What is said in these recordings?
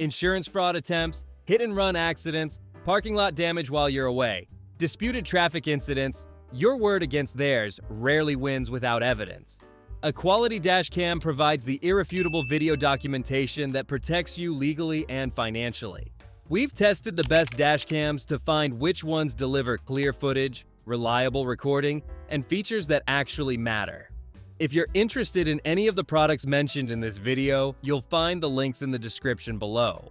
insurance fraud attempts, hit-and-run accidents, parking lot damage while you're away, disputed traffic incidents. Your word against theirs rarely wins without evidence. A quality dashcam provides the irrefutable video documentation that protects you legally and financially. We've tested the best dashcams to find which ones deliver clear footage, reliable recording, and features that actually matter. If you're interested in any of the products mentioned in this video, you'll find the links in the description below.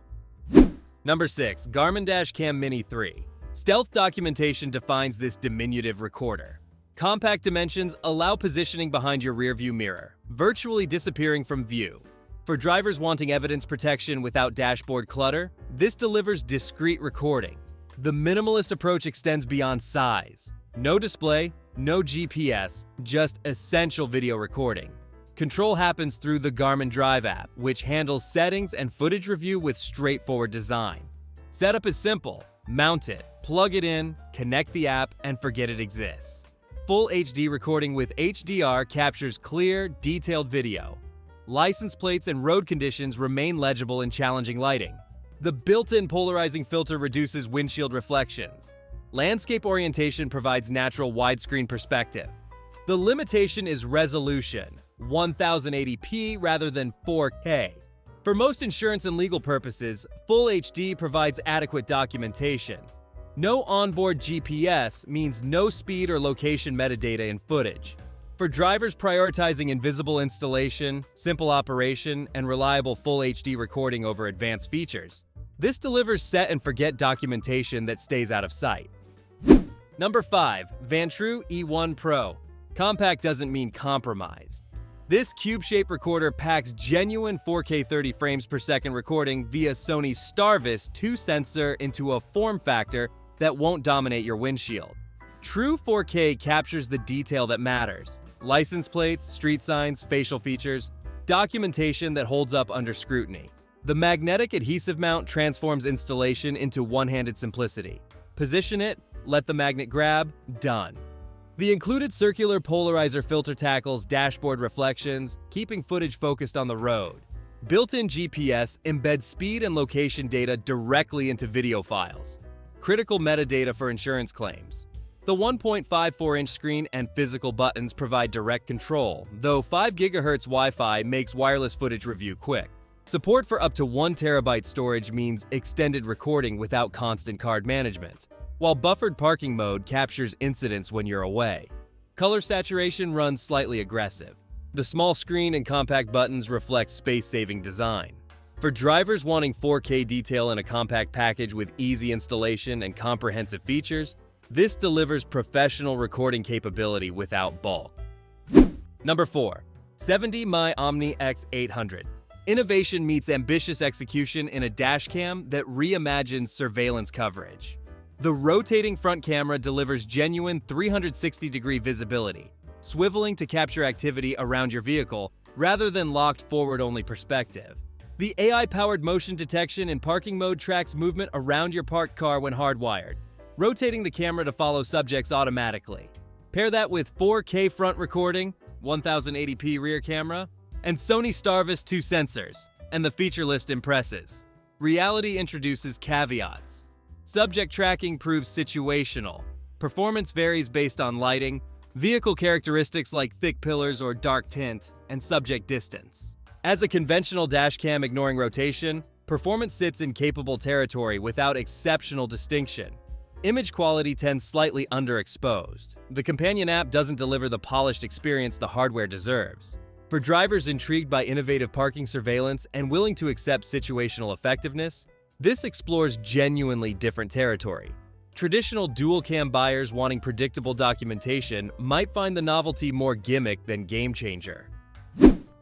Number 6. Garmin Dashcam Mini 3. Stealth documentation defines this diminutive recorder. Compact dimensions allow positioning behind your rearview mirror, virtually disappearing from view. For drivers wanting evidence protection without dashboard clutter, this delivers discrete recording. The minimalist approach extends beyond size. No display, no GPS, just essential video recording. Control happens through the Garmin Drive app, which handles settings and footage review with straightforward design. Setup is simple. Mount it, plug it in, connect the app, and forget it exists. Full HD recording with HDR captures clear, detailed video. License plates and road conditions remain legible in challenging lighting. The built-in polarizing filter reduces windshield reflections. Landscape orientation provides natural widescreen perspective. The limitation is resolution, 1080p rather than 4K. For most insurance and legal purposes, Full HD provides adequate documentation. No onboard GPS means no speed or location metadata in footage. For drivers prioritizing invisible installation, simple operation, and reliable Full HD recording over advanced features, this delivers set-and-forget documentation that stays out of sight. Number 5. Vantrue E1 Pro. Compact doesn't mean compromised. This cube-shaped recorder packs genuine 4K 30 frames per second recording via Sony's Starvis 2 sensor into a form factor that won't dominate your windshield. True 4K captures the detail that matters. License plates, street signs, facial features, documentation that holds up under scrutiny. The magnetic adhesive mount transforms installation into one-handed simplicity. Position it, let the magnet grab, done. The included circular polarizer filter tackles dashboard reflections, keeping footage focused on the road. Built-in GPS embeds speed and location data directly into video files. Critical metadata for insurance claims. The 1.54-inch screen and physical buttons provide direct control, though 5 GHz Wi-Fi makes wireless footage review quick. Support for up to 1 TB storage means extended recording without constant card management, while buffered parking mode captures incidents when you're away. Color saturation runs slightly aggressive. The small screen and compact buttons reflect space-saving design. For drivers wanting 4K detail in a compact package with easy installation and comprehensive features, this delivers professional recording capability without bulk. Number 4. 70mm Omni X800. Innovation meets ambitious execution in a dashcam that reimagines surveillance coverage. The rotating front camera delivers genuine 360-degree visibility, swiveling to capture activity around your vehicle rather than locked forward-only perspective. The AI-powered motion detection in parking mode tracks movement around your parked car when hardwired, rotating the camera to follow subjects automatically. Pair that with 4K front recording, 1080p rear camera, and Sony Starvis 2 sensors, and the feature list impresses. Reality introduces caveats. Subject tracking proves situational. Performance varies based on lighting, vehicle characteristics like thick pillars or dark tint, and subject distance. As a conventional dashcam ignoring rotation, performance sits in capable territory without exceptional distinction. Image quality tends slightly underexposed. The companion app doesn't deliver the polished experience the hardware deserves. For drivers intrigued by innovative parking surveillance and willing to accept situational effectiveness, this explores genuinely different territory. Traditional dual-cam buyers wanting predictable documentation might find the novelty more gimmick than game-changer.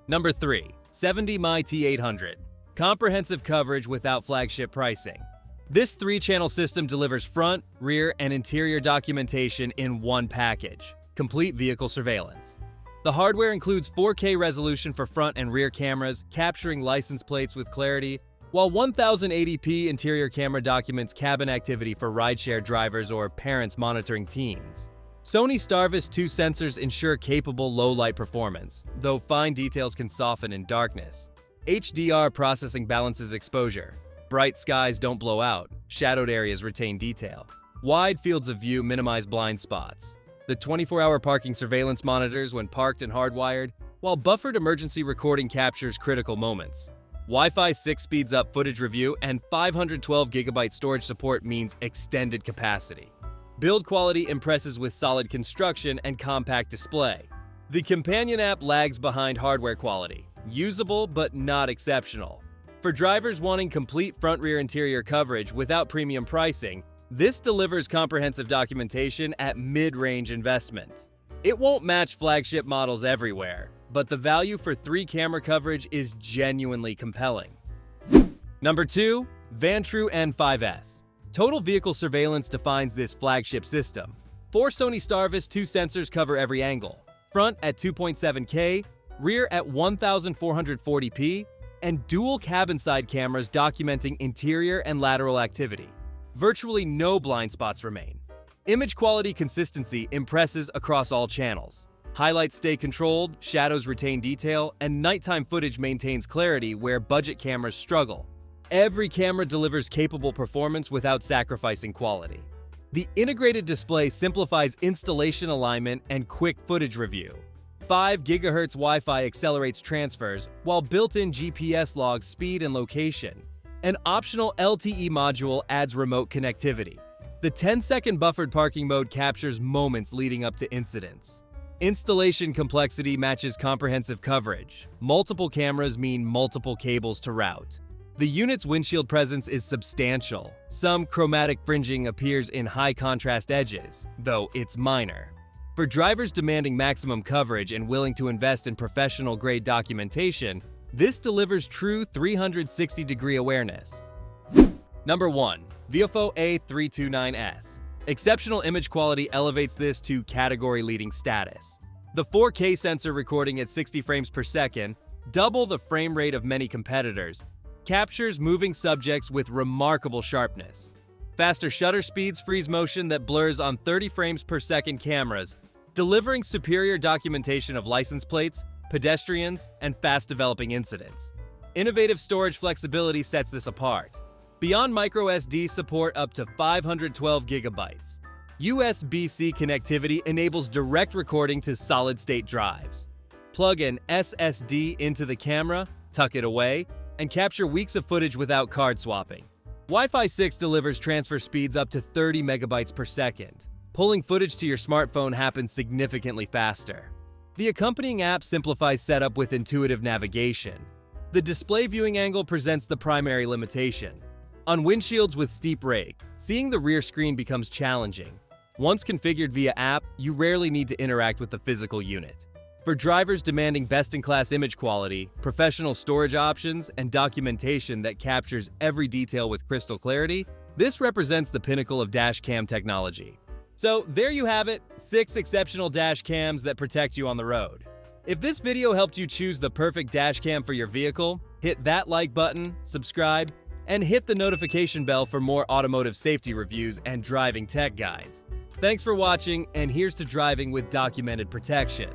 Number 3. 70mm T800. Comprehensive coverage without flagship pricing. This 3-channel system delivers front, rear, and interior documentation in one package. Complete vehicle surveillance. The hardware includes 4K resolution for front and rear cameras, capturing license plates with clarity, while 1080p interior camera documents cabin activity for rideshare drivers or parents monitoring teens. Sony Starvis 2 sensors ensure capable low-light performance, though fine details can soften in darkness. HDR processing balances exposure. Bright skies don't blow out. Shadowed areas retain detail. Wide fields of view minimize blind spots. The 24-hour parking surveillance monitors when parked and hardwired, while buffered emergency recording captures critical moments. Wi-Fi 6 speeds up footage review, and 512GB storage support means extended capacity. Build quality impresses with solid construction and compact display. The companion app lags behind hardware quality. Usable, but not exceptional. For drivers wanting complete front-rear interior coverage without premium pricing, this delivers comprehensive documentation at mid-range investment. It won't match flagship models everywhere, but the value for 3-camera coverage is genuinely compelling. Number 2. Vantru N5S. Total vehicle surveillance defines this flagship system. 4 Sony Starvis 2 sensors cover every angle. Front at 2.7K, rear at 1440p, and dual cabin-side cameras documenting interior and lateral activity. Virtually no blind spots remain. Image quality consistency impresses across all channels. Highlights stay controlled, shadows retain detail, and nighttime footage maintains clarity where budget cameras struggle. Every camera delivers capable performance without sacrificing quality. The integrated display simplifies installation alignment and quick footage review. 5 GHz Wi-Fi accelerates transfers, while built-in GPS logs speed and location. An optional LTE module adds remote connectivity. The 10-second buffered parking mode captures moments leading up to incidents. Installation complexity matches comprehensive coverage. Multiple cameras mean multiple cables to route. The unit's windshield presence is substantial. Some chromatic fringing appears in high-contrast edges, though it's minor. For drivers demanding maximum coverage and willing to invest in professional-grade documentation, this delivers true 360-degree awareness. Number 1. Viofo A329S. Exceptional image quality elevates this to category-leading status. The 4K sensor recording at 60 frames per second, double the frame rate of many competitors, captures moving subjects with remarkable sharpness. Faster shutter speeds freeze motion that blurs on 30 frames per second cameras, delivering superior documentation of license plates, pedestrians, and fast-developing incidents. Innovative storage flexibility sets this apart. Beyond microSD support up to 512 gigabytes. USB-C connectivity enables direct recording to solid-state drives. Plug an SSD into the camera, tuck it away, and capture weeks of footage without card swapping. Wi-Fi 6 delivers transfer speeds up to 30 megabytes per second. Pulling footage to your smartphone happens significantly faster. The accompanying app simplifies setup with intuitive navigation. The display viewing angle presents the primary limitation. On windshields with steep rake, seeing the rear screen becomes challenging. Once configured via app, you rarely need to interact with the physical unit. For drivers demanding best-in-class image quality, professional storage options, and documentation that captures every detail with crystal clarity, this represents the pinnacle of dash cam technology. So there you have it, 6 exceptional dash cams that protect you on the road. If this video helped you choose the perfect dash cam for your vehicle, hit that like button, subscribe, and hit the notification bell for more automotive safety reviews and driving tech guides. Thanks for watching, and here's to driving with documented protection.